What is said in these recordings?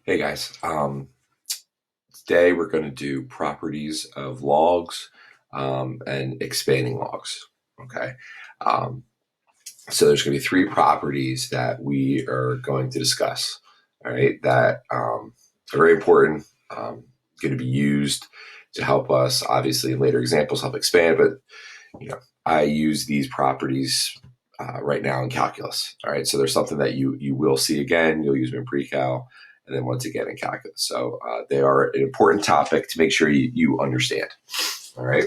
Hey guys, today we're going to do properties of logs and expanding logs. Okay, um, so there's going to be three properties that we are going to discuss. All right, that are very important, going to be used to help us, obviously, in later examples help expand. But I use these properties right now in calculus. All right, so there's something that you will see again. You'll use them in pre-cal, and then once again in calculus. So they are an important topic to make sure you understand. All right.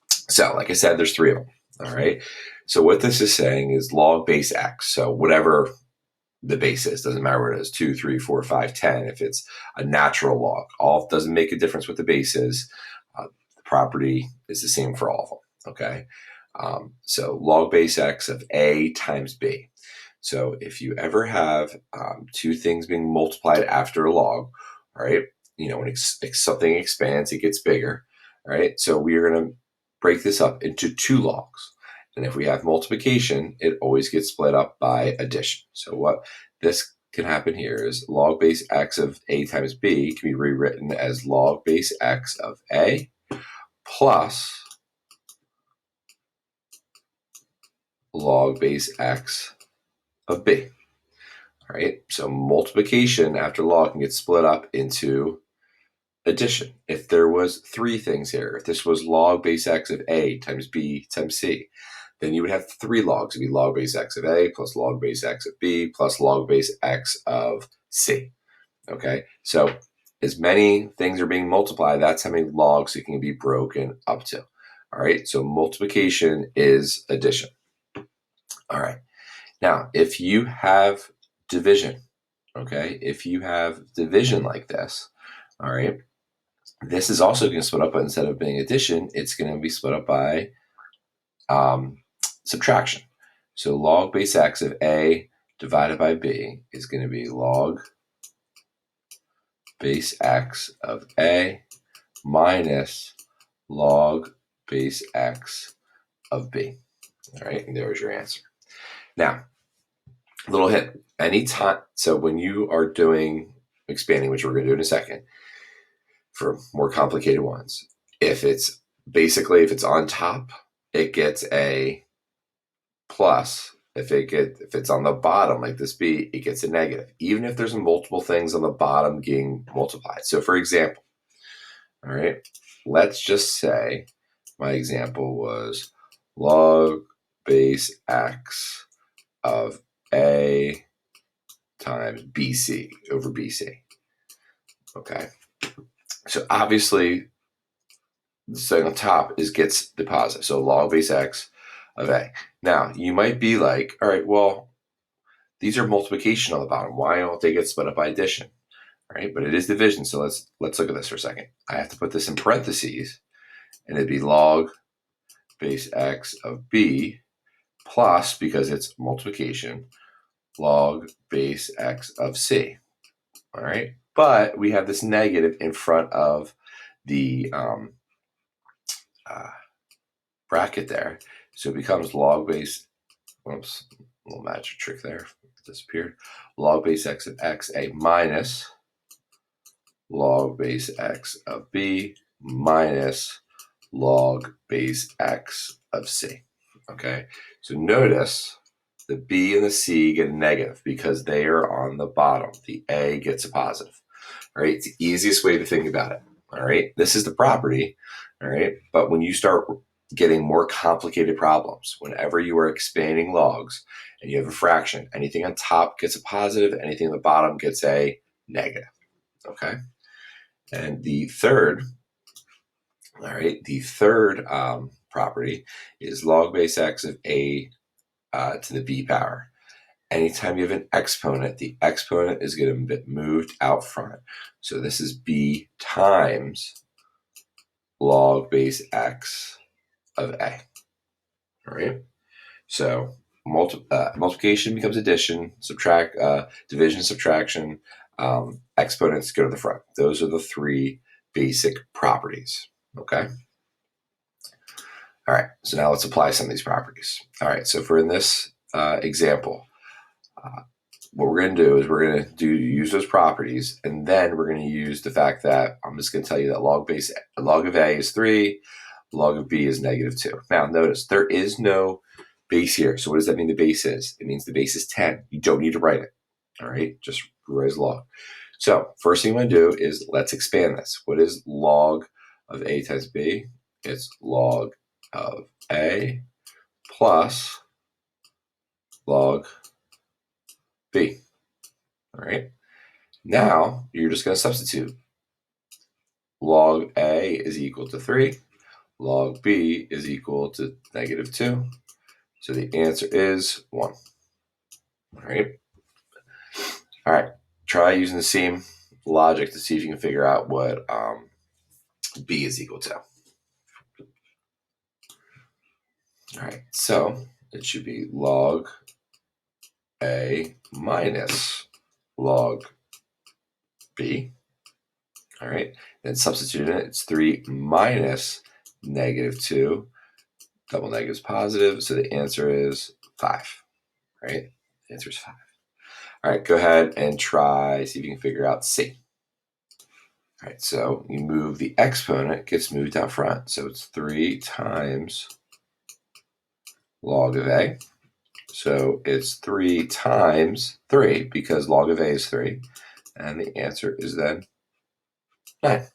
So like I said, there's three of them. All right. So what this is saying is log base x. So whatever the base is, doesn't matter what it is, 2, 3, 4, 5, 10. If it's a natural log, all doesn't make a difference what the base is. The property is the same for all of them. Okay. So log base x of a times b. So if you ever have two things being multiplied after a log, all right, when something expands, it gets bigger. All right. So we are going to break this up into two logs. And if we have multiplication, it always gets split up by addition. So what this can happen here is log base x of a times b can be rewritten as log base x of a plus log base x of b. All right, so multiplication after log can get split up into addition. If there was three things here, if this was log base x of a times b times c, then you would have three logs. It'd be log base x of a plus log base x of b plus log base x of c. Okay, so as many things are being multiplied, that's how many logs it can be broken up to. All right, so multiplication is addition. All right, now if you have division, okay, if you have division like this, all right, this is also going to split up, but instead of being addition, it's going to be split up by subtraction. So log base x of a divided by b is going to be log base x of a minus log base x of b. All right, and there's your answer. Now, a little hint. Anytime, so when you are doing expanding, which we're going to do in a second, for more complicated ones, if it's on top, it gets a plus. If it's on the bottom like this b, it gets a negative, even if there's multiple things on the bottom getting multiplied. So for example, all right, let's just say my example was log base x of a times bc over bc. Okay, so obviously the thing on top gets the positive. So log base x of a. Now you might be like, all right, well, these are multiplication on the bottom. Why don't they get split up by addition? All right, but it is division. So let's look at this for a second. I have to put this in parentheses, and it'd be log base x of b plus, because it's multiplication, log base x of c. All right, but we have this negative in front of the bracket there. So it becomes log base, whoops, a little magic trick there, disappeared. Log base x of x a minus log base x of b minus log base x of c. Okay, so notice the b and the c get a negative because they are on the bottom. The a gets a positive. All right, it's the easiest way to think about it. All right, this is the property. All right, but when you start getting more complicated problems, whenever you are expanding logs and you have a fraction, anything on top gets a positive, anything on the bottom gets a negative. Okay, and the third property is log base x of a to the b power. Anytime you have an exponent, the exponent is going to be moved out front. So this is b times log base x of a. All right. So multiplication becomes addition, division, subtraction, exponents go to the front. Those are the three basic properties. Okay. All right. So now let's apply some of these properties. All right. So for in this example, what we're going to do is we're going to use those properties, and then we're going to use the fact that I'm just going to tell you that log of A is 3, log of B is -2. Now, notice there is no base here. So what does that mean the base is? It means the base is 10. You don't need to write it. All right, just raise log. So first thing I'm going to do is let's expand this. What is log of A times B? It's log of A plus log B. All right. Now you're just going to substitute. Log A is equal to 3. Log B is equal to -2. So the answer is 1. All right. All right. Try using the same logic to see if you can figure out what B is equal to. All right. So it should be log A minus log B. All right. Then substitute in it. It's 3 minus -2. Double negative is positive. So the answer is 5. Right? The answer is 5. All right. Go ahead and try, see if you can figure out C. All right. So you move the exponent, gets moved out front. So it's 3 times log of A. So it's 3 times 3 because log of A is 3. And the answer is then 9.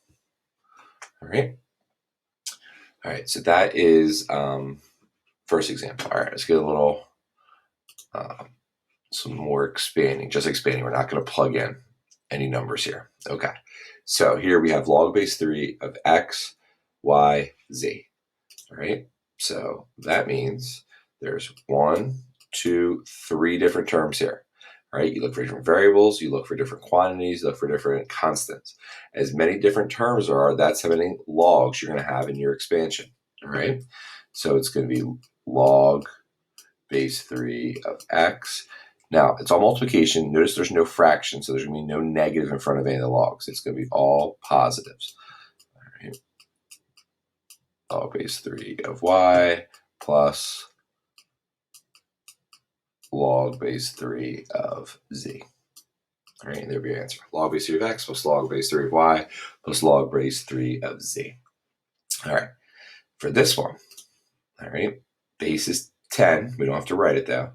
All right. All right. So that is first example. All right. Let's get a little, some more expanding, just expanding. We're not going to plug in any numbers here. Okay. So here we have log base 3 of x, y, z. All right. So that means there's 1, 2, 3 different terms here. All right. You look for different variables. You look for different quantities. You look for different constants. As many different terms are, that's how many logs you're going to have in your expansion. All right. So it's going to be log base 3 of x. Now, it's all multiplication. Notice there's no fraction, so there's going to be no negative in front of any of the logs. It's going to be all positives. All right. Log base 3 of y plus log base 3 of z. All right, and there'll be your answer. Log base 3 of x plus log base 3 of y plus log base 3 of z. All right, for this one, all right, base is 10. We don't have to write it, though.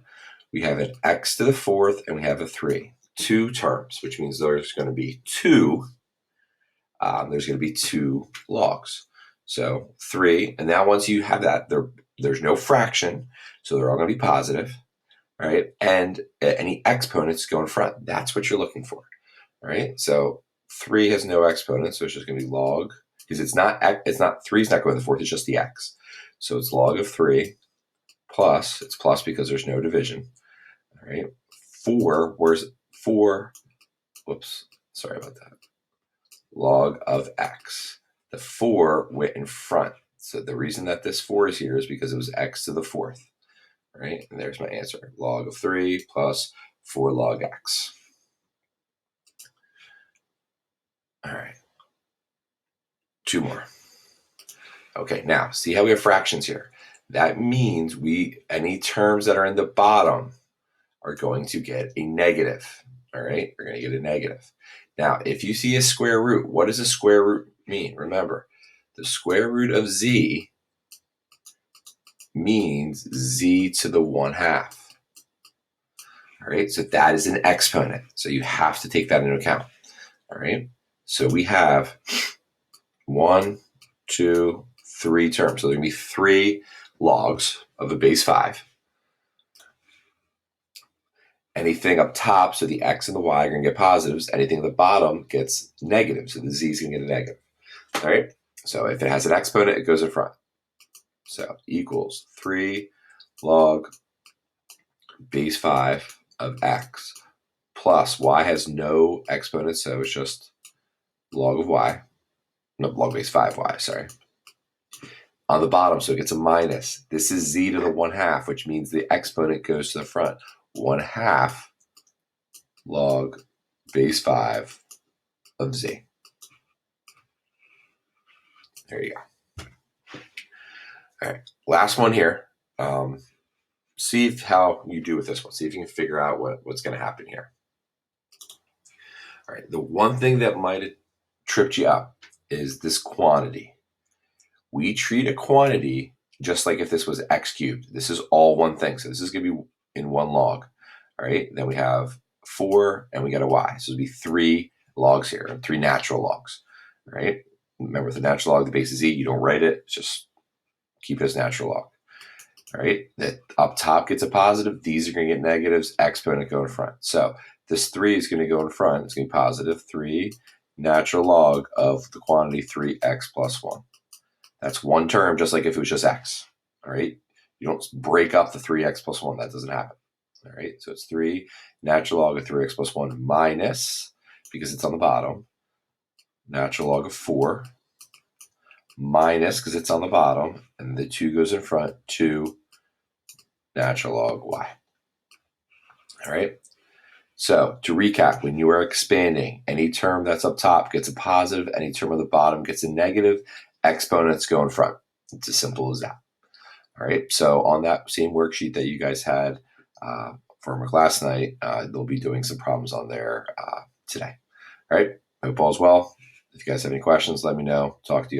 We have an x to the 4th, and we have a 3. 2 terms, which means there's going to be 2. There's going to be 2 logs. So 3, and now once you have that, there's no fraction, so they're all going to be positive. All right, and any exponents go in front. That's what you're looking for. All right, so 3 has no exponents, so it's just going to be log, because it's not 3 is not going to the 4th, it's just the x. So it's log of 3 plus, it's plus because there's no division. All right, 4, where's 4? Whoops, sorry about that. Log of x. The 4 went in front. So the reason that this 4 is here is because it was x to the 4th. All right, and there's my answer. Log of 3 plus 4 log x. All right. 2 more. Okay, now see how we have fractions here. That means any terms that are in the bottom are going to get a negative. All right, we're going to get a negative. Now, if you see a square root, what does a square root mean? Remember, the square root of z means z to the 1/2. All right, so that is an exponent. So you have to take that into account. All right, so we have 1, 2, 3 terms. So there's going to be 3 logs of a base 5. Anything up top, so the x and the y are going to get positives. Anything at the bottom gets negatives, so the z is going to get a negative. All right, so if it has an exponent, it goes in front. So equals 3 log base 5 of x plus y has no exponent, so it's just log of y. No, log base 5y, sorry. On the bottom, so it gets a minus. This is z to the 1/2, which means the exponent goes to the front. 1/2 log base 5 of z. There you go. All right, last one here. see how you do with this one. See if you can figure out what's going to happen here. All right. The one thing that might have tripped you up is this quantity. We treat a quantity just like if this was x cubed. This is all one thing. So this is going to be in one log. All right. Then we have 4 and we got a y. So it'll be 3 logs here, 3 natural logs. All right. Remember, with the natural log, the base is e. You don't write it. Just keep it as natural log. All right. That up top gets a positive. These are going to get negatives. Exponent go in front. So this 3 is going to go in front. It's going to be positive 3 natural log of the quantity 3x plus 1. That's one term, just like if it was just x. All right. You don't break up the 3x plus 1. That doesn't happen. All right. So it's 3 natural log of 3x plus 1 minus, because it's on the bottom, natural log of 4 minus, because it's on the bottom, and the 2 goes in front, 2 natural log y. All right. So to recap, when you are expanding, any term that's up top gets a positive, any term on the bottom gets a negative, exponents go in front. It's as simple as that. All right. So on that same worksheet that you guys had from last night, they'll be doing some problems on there today. All right. I hope all's well. If you guys have any questions, let me know. Talk to you guys.